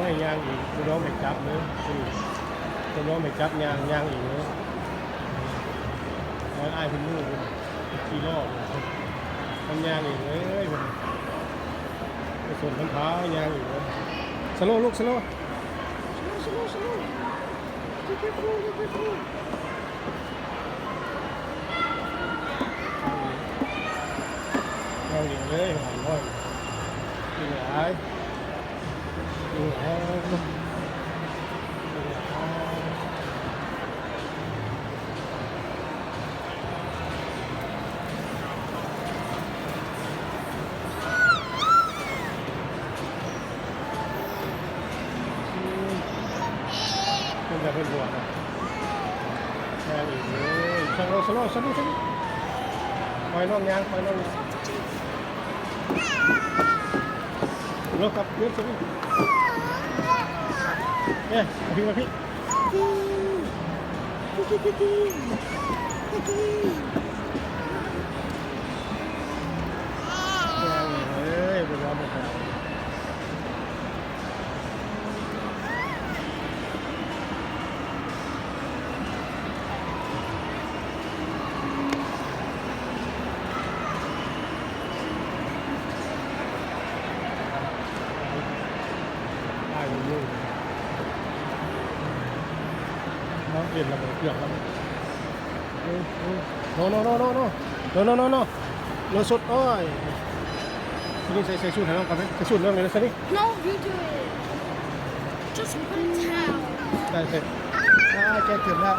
ให้ยางอีกคุณน้องไม่จับเลยคุณน้องไม่จับยางอีกเลยร้อยอ้ายเป็นมือกี่รอบทำยางอีกเลยไปส่วนพันท้ายางอีกเลยสโลลูกสโลยางอีกเลยหายน้อยกินหลายกินหลายเป็นแบบเป็นหัวนะแค่อีกเลยสโลปล่อยน้องยางปล่อยน้องยางรถกับรถสิเนี่ยพี่มาพี่เฮ้ยเป็นร้อนเป็นแถวน้องเปลี่ยนระบบเกือบแล้วโนสุดโอ้ยนี่ใส่ชุดให้น้องก่อนไหมใส่ชุดเรื่องอะไรนะสิ No, you do it. Just put it down. ได้เสร็จแกเกิดแล้ว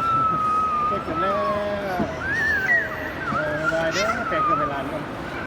ได้เด้อแกเกิดเวลาก่อน